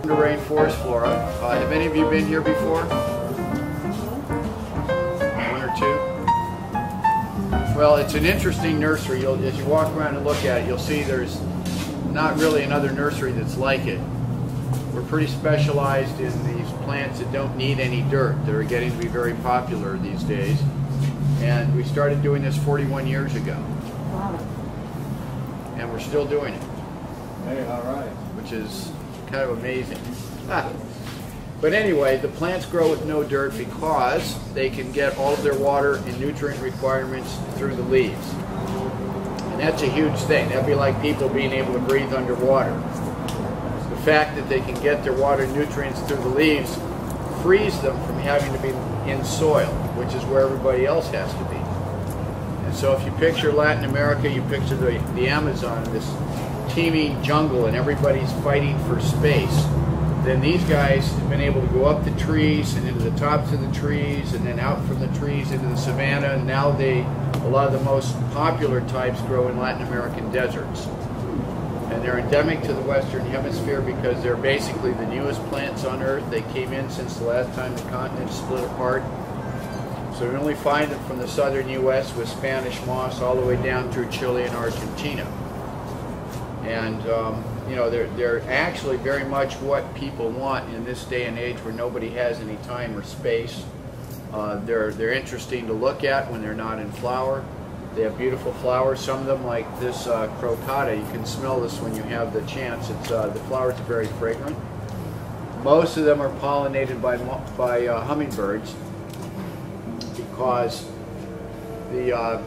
To Rainforest Flora. Have any of you been here before? One or two? Well, it's an interesting nursery. As you walk around and look at it, you'll see there's not really another nursery that's like it. We're pretty specialized in these plants that don't need any dirt, that are getting to be very popular these days. And we started doing this 41 years ago. Wow. And we're still doing it. Hey, all right. Which is kind of amazing. But anyway, the plants grow with no dirt because they can get all of their water and nutrient requirements through the leaves. And that's a huge thing. That'd be like people being able to breathe underwater. The fact that they can get their water and nutrients through the leaves frees them from having to be in soil, which is where everybody else has to be. And so if you picture Latin America, you picture the Amazon, this teeming jungle, and everybody's fighting for space, then these guys have been able to go up the trees and into the tops of the trees and then out from the trees into the savanna, and now a lot of the most popular types grow in Latin American deserts. And they're endemic to the Western Hemisphere because they're basically the newest plants on Earth. They came in since the last time the continent split apart. So we only find them from the southern U.S. with Spanish moss all the way down through Chile and Argentina. And you know, they're actually very much what people want in this day and age where nobody has any time or space. They're interesting to look at when they're not in flower. They have beautiful flowers. Some of them, like this crocata, you can smell this when you have the chance. The flowers are very fragrant. Most of them are pollinated by hummingbirds because the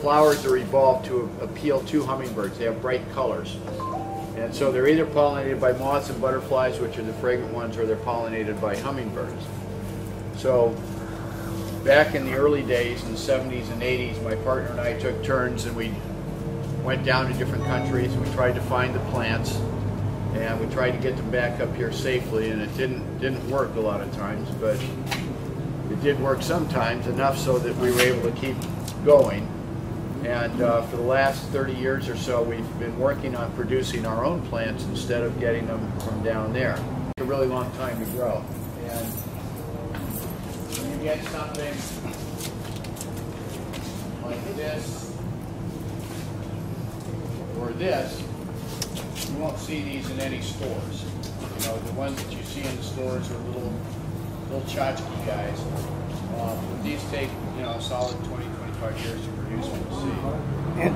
flowers are evolved to appeal to hummingbirds. They have bright colors. And so they're either pollinated by moths and butterflies, which are the fragrant ones, or they're pollinated by hummingbirds. So back in the early days, in the 70s and 80s, my partner and I took turns and we went down to different countries and we tried to find the plants and we tried to get them back up here safely, and it didn't work a lot of times, but it did work sometimes, enough so that we were able to keep going. And for the last 30 years or so, we've been working on producing our own plants instead of getting them from down there. It's a really long time to grow. And when you get something like this or this, you won't see these in any stores. You know, the ones that you see in the stores are little tchotchke guys. But these take, you know, a solid 20, 25 years to produce from the seed. And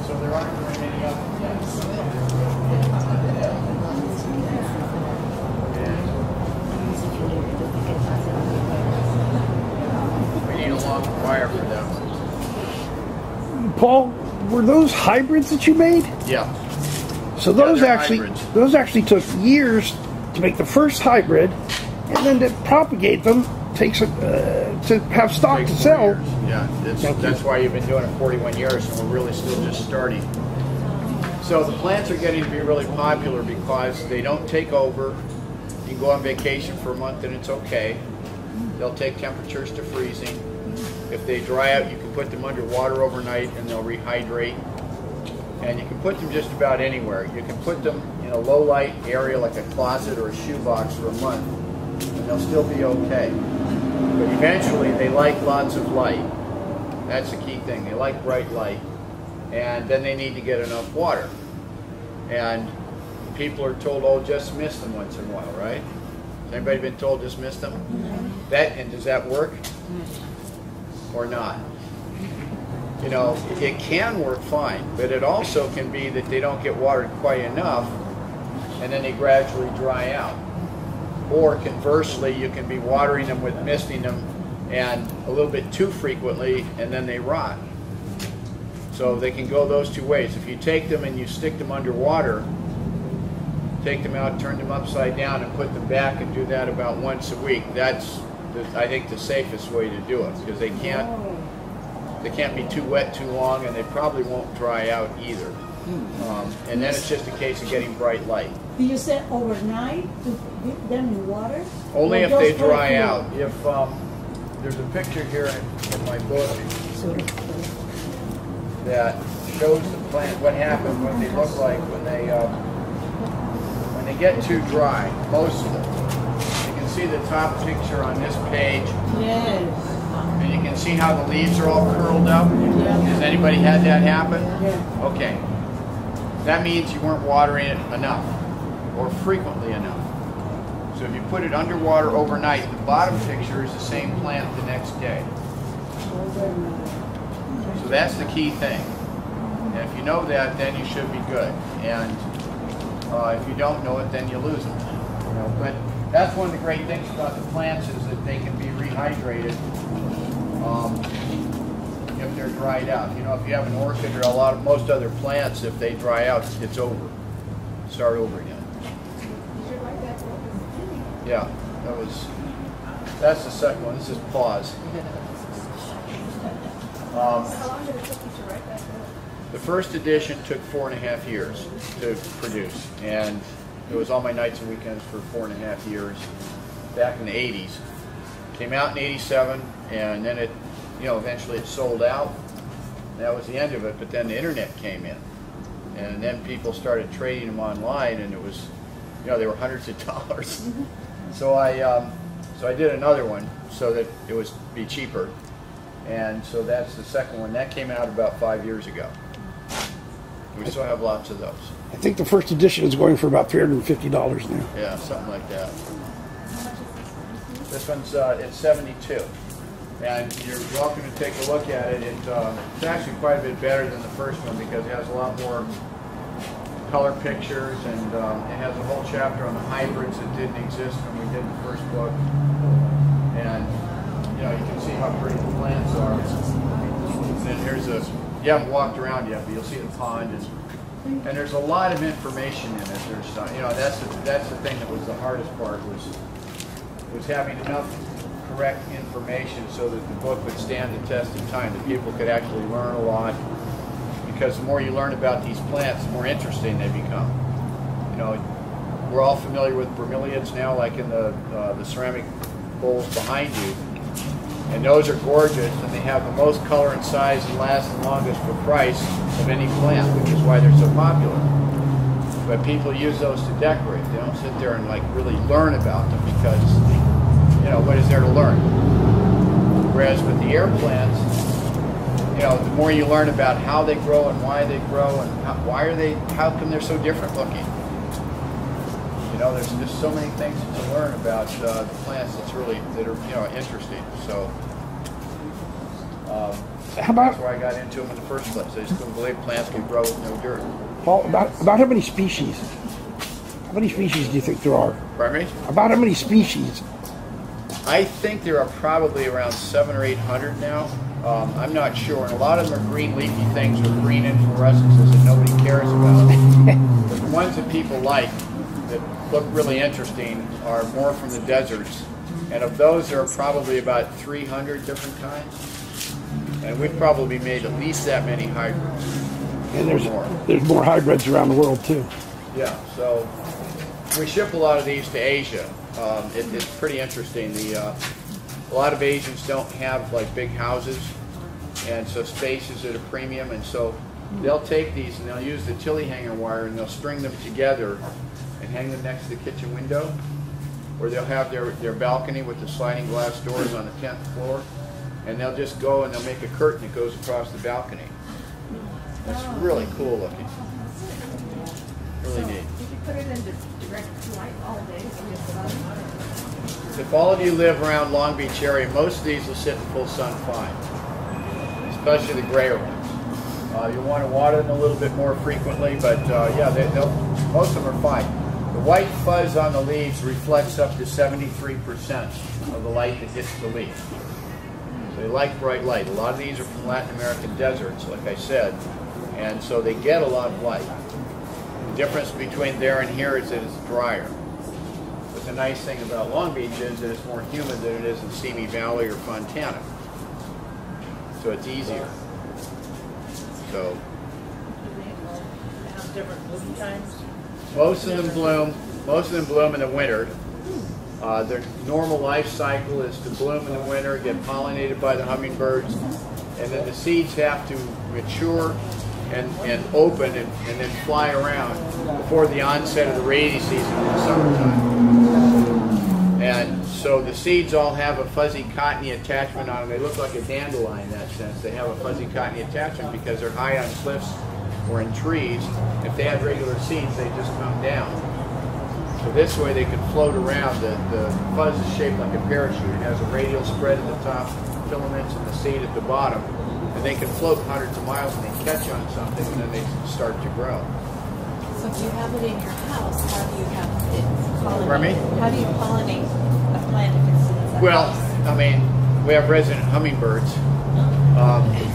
so there aren't very many of them yet. We need a long wire for them. Paul, were those hybrids that you made? Yeah. So those actually took years to make the first hybrid, and then to propagate them takes to have stock to sell. Years. Yeah, that's why you've been doing it 41 years, and we're really still just starting. So the plants are getting to be really popular because they don't take over. You can go on vacation for a month and it's okay. They'll take temperatures to freezing. If they dry out, you can put them under water overnight and they'll rehydrate. And you can put them just about anywhere. You can put them in a low light area like a closet or a shoebox for a month and they'll still be okay. But eventually they like lots of light. That's the key thing. They like bright light. And then they need to get enough water. And people are told, oh, just mist them once in a while, right? Has anybody been told just mist them? And does that work? Or not? You know, it can work fine, but it also can be that they don't get watered quite enough and then they gradually dry out. Or conversely, you can be watering them with misting them and a little bit too frequently and then they rot. So they can go those two ways. If you take them and you stick them underwater, take them out, turn them upside down and put them back and do that about once a week, that's, I think, the safest way to do it, because they can't be too wet too long and they probably won't dry out either. And then it's just a case of getting bright light. Do you say overnight to give them in water? Only if they dry out. If there's a picture here in my book that shows the plant, what happens when they look like when they get too dry, most of them. You can see the top picture on this page. Yes. And you can see how the leaves are all curled up. Yeah. Has anybody had that happen? Yeah. Okay. That means you weren't watering it enough or frequently enough. So if you put it underwater overnight, the bottom picture is the same plant the next day. So that's the key thing. And if you know that, then you should be good. And if you don't know it, then you lose them. You know, but that's one of the great things about the plants is that they can be rehydrated if they're dried out. You know, if you have an orchid or most other plants, if they dry out, it's over. Start over again. Yeah, that's the second one. This is pause. How long did it take you to write that book? The first edition took 4.5 years to produce, and it was all my nights and weekends for 4.5 years back in the 80s. Came out in 87, and then it, eventually it sold out. That was the end of it, but then the internet came in, and then people started trading them online, and it was, they were hundreds of dollars. So I did another one so that it would be cheaper, and so that's the second one. That came out about 5 years ago. We still have lots of those. I think the first edition is going for about $350 now. Yeah, something like that. This one's it's 72, and you're welcome to take a look at it. It's actually quite a bit better than the first one because it has a lot more color pictures, and it has a whole chapter on the hybrids that didn't exist when we did the first book. And you can see how pretty the plants are. And then here's you haven't walked around yet, but you'll see the pond, and there's a lot of information in it. There's that's the thing that was the hardest part was having enough correct information so that the book would stand the test of time, that people could actually learn a lot. Because the more you learn about these plants, the more interesting they become. We're all familiar with bromeliads now, like in the ceramic bowls behind you. And those are gorgeous, and they have the most color and size and last the longest for price of any plant, which is why they're so popular. But people use those to decorate. They don't sit there and really learn about them because, what is there to learn? Whereas with the air plants, the more you learn about how they grow and why they grow and how come they're so different looking. There's just so many things to learn about the plants that are interesting. So that's why I got into them in the first place. I just couldn't believe plants could grow with no dirt. Paul, about how many species? How many species do you think there are? Pardon me? About how many species? I think there are probably around 700 or 800 now. I'm not sure, and a lot of them are green leafy things with green inflorescences that nobody cares about. But the ones that people like, that look really interesting, are more from the deserts. And of those, there are probably about 300 different kinds. And we've probably made at least that many hybrids. And there's more hybrids around the world, too. Yeah, so we ship a lot of these to Asia. It's pretty interesting. A lot of Asians don't have big houses, and so space is at a premium, and so they'll take these and they'll use the tilly hanger wire and they'll string them together and hang them next to the kitchen window, or they'll have their balcony with the sliding glass doors on the 10th floor, and they'll just go and they'll make a curtain that goes across the balcony. That's really cool looking. Really neat. Did you put it into direct light all day in the sun? If all of you live around Long Beach area, most of these will sit in full sun fine, especially the grayer ones. You'll want to water them a little bit more frequently, but most of them are fine. The white fuzz on the leaves reflects up to 73% of the light that hits the leaf. So they like bright light. A lot of these are from Latin American deserts, like I said, and so they get a lot of light. The difference between there and here is that it's drier. But the nice thing about Long Beach is that it's more humid than it is in Simi Valley or Fontana. So it's easier. So Have different bloom times. most of them bloom in the winter. Their normal life cycle is to bloom in the winter, get pollinated by the hummingbirds, and then the seeds have to mature and open and then fly around before the onset of the rainy season in the summertime. And so the seeds all have a fuzzy cottony attachment on them. They look like a dandelion in that sense. They have a fuzzy cottony attachment because they're high on cliffs or in trees. If they had regular seeds, they just come down. So this way they can float around. The fuzz is shaped like a parachute. It has a radial spread at the top, filaments, and the seed at the bottom. And they can float hundreds of miles and they catch on something and then they start to grow. So if you have it in your house, how do you have it pollinate? Pardon me? How do you pollinate a plant if it's in the Well, house? I mean, we have resident hummingbirds,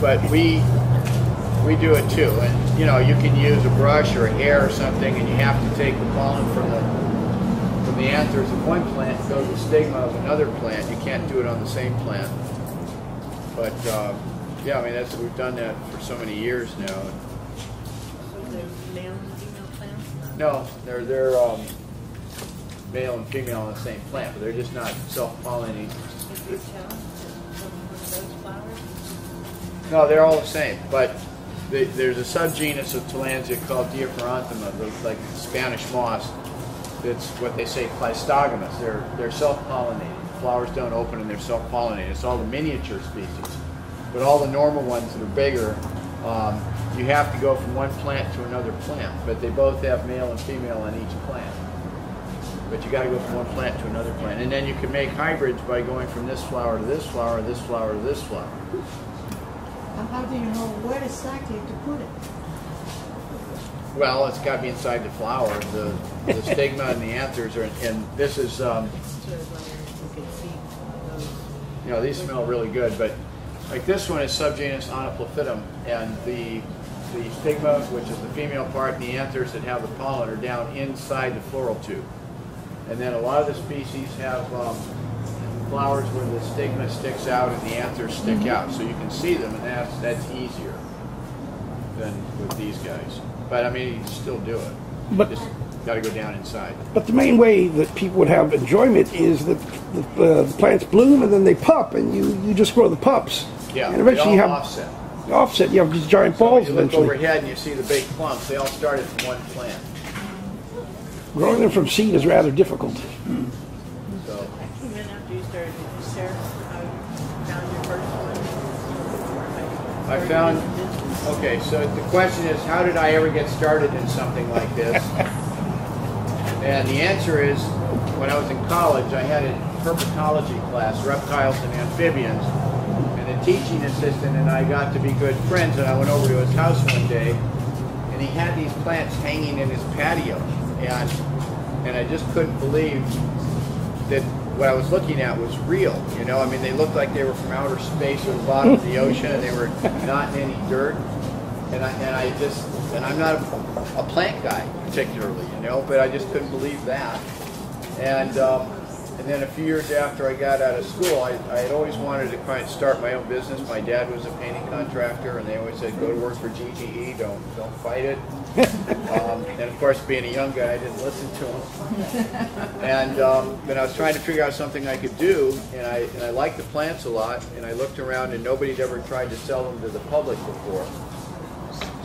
but we do it too. And you know, you can use a brush or a hair or something, and you have to take the pollen from the anthers of one plant and go to the stigma of another plant. You can't do it on the same plant. But yeah, I mean, we've done that for so many years now. So there's male and female plants? No, they're male and female on the same plant, but they're just not self-pollinating. Can you tell from those flowers? No, they're all the same, but there's a subgenus of Tillandsia called Diaphoranthema, like Spanish moss. It's what they say pleistogynous. They're self-pollinating. Flowers don't open and they're self-pollinating. It's all the miniature species. But all the normal ones that are bigger, you have to go from one plant to another plant. But they both have male and female on each plant. But you got to go from one plant to another plant. And then you can make hybrids by going from this flower to this flower, this flower to this flower. And how do you know where exactly to put it? Well, it's got to be inside the flower. The stigma and the anthers are, and this is, you know, these smell really good, but like this one is subgenus Onyplophytum, and the stigma, which is the female part, and the anthers that have the pollen are down inside the floral tube. And then a lot of the species have flowers where the stigma sticks out and the anthers stick out, so you can see them, and that's easier than with these guys. But I mean, you can still do it. But just got to go down inside. But the main way that people would have enjoyment is that the plants bloom and then they pup, and you just grow the pups. Yeah, and eventually they you all have offset. Offset. You have these giant balls So you look eventually. overhead and you see the big clumps. They all started from one plant. Growing them from seed is rather difficult. So Even after you started, did you share how you found your first one? I found. Okay, so the question is, how did I ever get started in something like this? And the answer is, when I was in college, I had a herpetology class, reptiles and amphibians, and the teaching assistant and I got to be good friends, and I went over to his house one day, and he had these plants hanging in his patio, and I just couldn't believe that what I was looking at was real, you know? I mean, they looked like they were from outer space or the bottom of the ocean, and they were not in any dirt. And I'm not a plant guy particularly, you know, but I just couldn't believe that. And then a few years after I got out of school, I had always wanted to kind of start my own business. My dad was a painting contractor, and they always said, go to work for GTE, don't fight it. And of course, being a young guy, I didn't listen to him. And but I was trying to figure out something I could do, and I liked the plants a lot, and I looked around, and nobody had ever tried to sell them to the public before.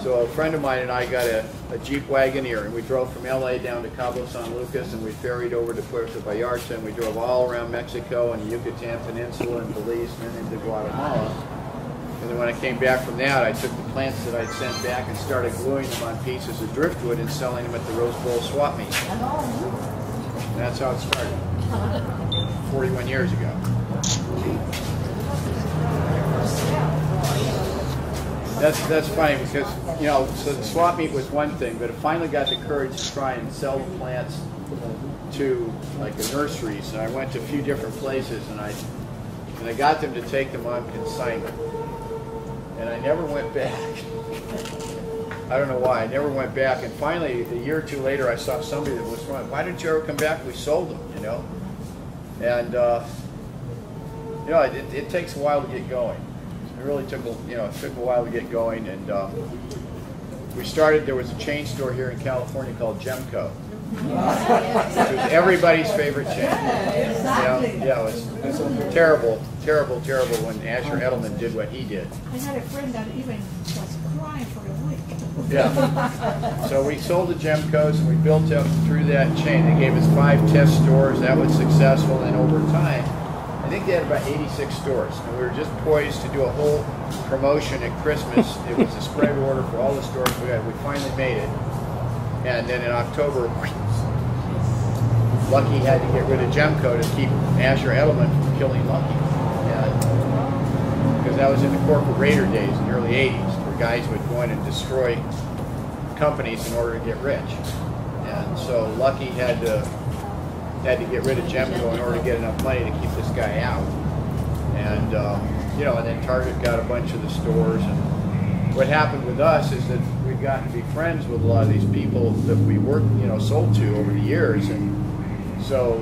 So a friend of mine and I got a Jeep Wagoneer, and we drove from LA down to Cabo San Lucas, and we ferried over to Puerto Vallarta, and we drove all around Mexico and the Yucatan Peninsula and Belize and then into Guatemala. And then when I came back from that, I took the plants that I'd sent back and started gluing them on pieces of driftwood and selling them at the Rose Bowl swap meet. And that's how it started, 41 years ago. That's funny because, you know, so the swap meet was one thing, but I finally got the courage to try and sell the plants to like the nurseries, and I went to a few different places, and I got them to take them on consignment, and I never went back. I don't know why, I never went back, and finally a year or two later I saw somebody that was going, why didn't you ever come back? We sold them, you know, and you know, it takes a while to get going. It really took a while to get going, and we started. There was a chain store here in California called Gemco. It was everybody's favorite chain. Exactly. You know, it was terrible, terrible, terrible when Asher Edelman did what he did. I had a friend that even was crying for a week. Yeah. So we sold the Gemcos and we built up through that chain. They gave us 5 test stores. That was successful. And over time, I think they had about 86 stores. And we were just poised to do a whole promotion at Christmas. It was a spread order for all the stores we had. We finally made it. And then in October, Lucky had to get rid of Gemco to keep Asher Edelman from killing Lucky. Because that was in the corporate raider days in the early 80s, where guys would go in and destroy companies in order to get rich. And so Lucky had to get rid of Gemco in order to get enough money to keep this guy out. And you know, and then Target got a bunch of the stores. And what happened with us is that we'd gotten to be friends with a lot of these people that we worked, you know, sold to over the years. And so,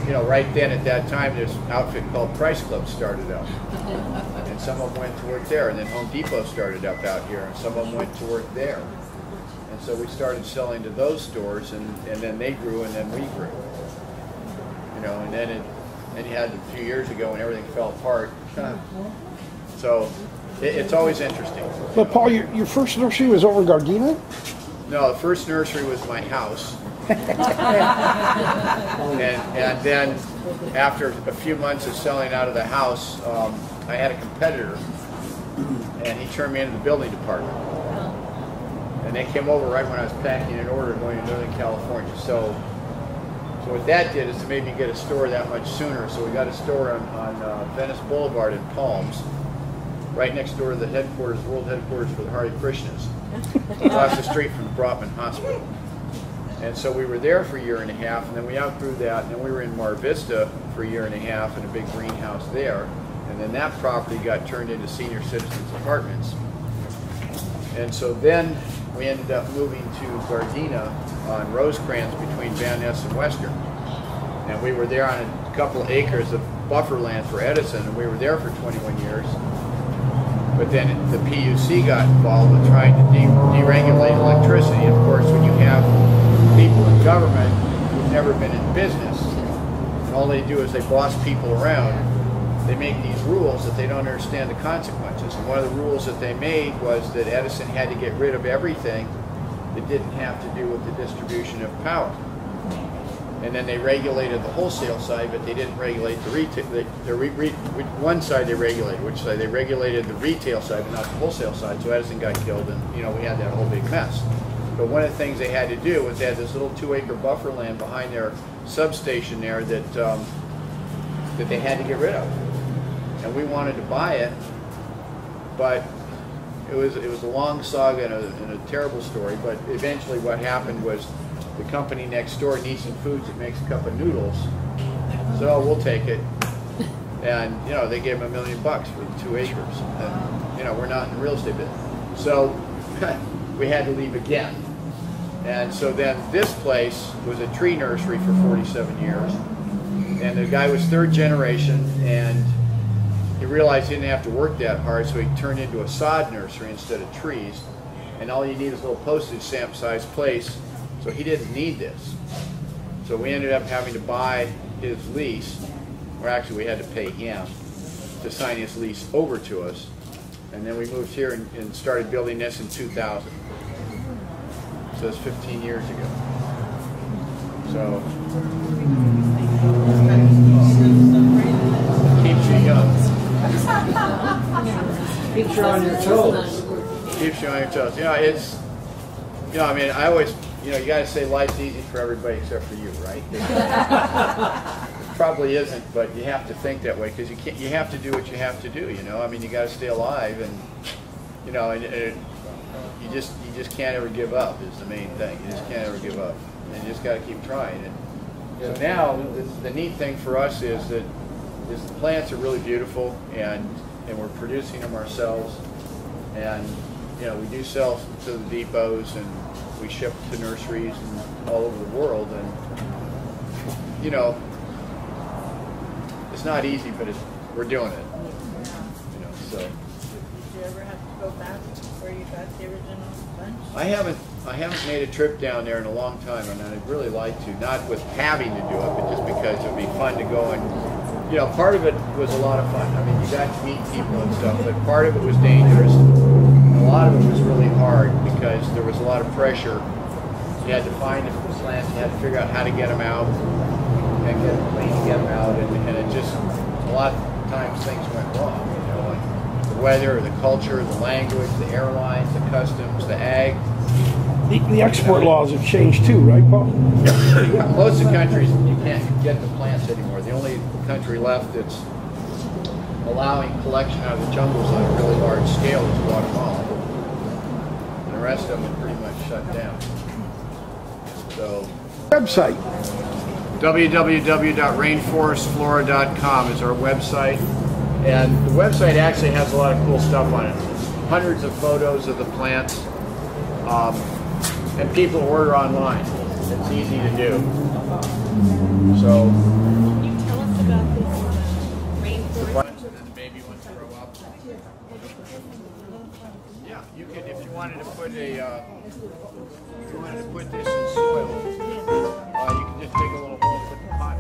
you know, right then at that time, this outfit called Price Club started up. And some of them went to work there. And then Home Depot started up out here, and some of them went to work there. And so we started selling to those stores, and then they grew, and then we grew. You know, and then you had a few years ago when everything fell apart. So it's always interesting. But Paul, your first nursery was over Gardena? No, the first nursery was my house. And then after a few months of selling out of the house, I had a competitor, and he turned me into the building department. And they came over right when I was packing an order going to Northern California. So what that did is it made me get a store that much sooner. So we got a store on Venice Boulevard in Palms, right next door to the headquarters, world headquarters for the Hare Krishnas, across the street from the Brotman Hospital. And so we were there for a year and a half, and then we outgrew that, and then we were in Mar Vista for a year and a half in a big greenhouse there. And then that property got turned into senior citizens apartments. And so then we ended up moving to Gardena on Rosecrans between Van Ness and Western. And we were there on a couple of acres of buffer land for Edison, and we were there for 21 years. But then the PUC got involved with trying to deregulate electricity. And of course, when you have people in government who've never been in business, and all they do is they boss people around, they make these rules that they don't understand the consequences. And one of the rules that they made was that Edison had to get rid of everything that didn't have to do with the distribution of power. And then they regulated the wholesale side, but they didn't regulate the retail. One side they regulated, which side? They regulated the retail side, but not the wholesale side. So Edison got killed, and you know, we had that whole big mess. But one of the things they had to do was they had this little 2-acre buffer land behind their substation there that that they had to get rid of. And we wanted to buy it, but it was a long saga and a terrible story. But eventually, what happened was the company next door, Neeson Foods, that makes a cup of noodles, so we'll take it. And you know, they gave them $1 million for the 2 acres. And you know, we're not in the real estate business, so we had to leave again. And so then this place was a tree nursery for 47 years, and the guy was 3rd generation, and he realized he didn't have to work that hard, so he turned into a sod nursery instead of trees. And all you need is a little postage stamp sized place, so he didn't need this. So we ended up having to buy his lease, or actually we had to pay him to sign his lease over to us. And then we moved here and started building this in 2000. So it's 15 years ago. So keeps you young. Keeps you on your toes. Keeps you on your toes. You know, it's, you know, I mean, I always, you know, you got to say life's easy for everybody except for you, right? It probably isn't, but you have to think that way because you have to do what you have to do, you know. I mean, you got to stay alive, and you know, and you just can't ever give up is the main thing. You just can't ever give up, and you just got to keep trying. And so now the neat thing for us is that the plants are really beautiful, and we're producing them ourselves, and you know, we do sell to the depots, and we ship to nurseries and all over the world, and you know, it's not easy, but we're doing it. You know, so. Did you ever have to go back where you got the original bunch? I haven't made a trip down there in a long time, and I'd really like to. Not with having to do it, but just because it would be fun to go and, you know, part of it was a lot of fun. I mean, you got to meet people and stuff, but part of it was dangerous. And a lot of it was really hard because there was a lot of pressure. You had to find the plants, you had to figure out how to get them out, and get them clean to get them out, and it just, a lot of times things went wrong, you know, like the weather, the culture, the language, the airlines, the customs, the ag. The export laws have changed too, right, Paul? Most of the countries, you can't get the plants anymore. The only country left that's allowing collection out of the jungles on a really large scale is Guatemala. And the rest of them are pretty much shut down. So, Website. www.rainforestflora.com is our website. And the website actually has a lot of cool stuff on it. Hundreds of photos of the plants. And people order online. It's easy to do. So, Can you tell us about this rainforest? and then the baby ones grow up. Yeah, you could, if you wanted to put a, if you wanted to put this in soil, you can just dig a little hole, put the pot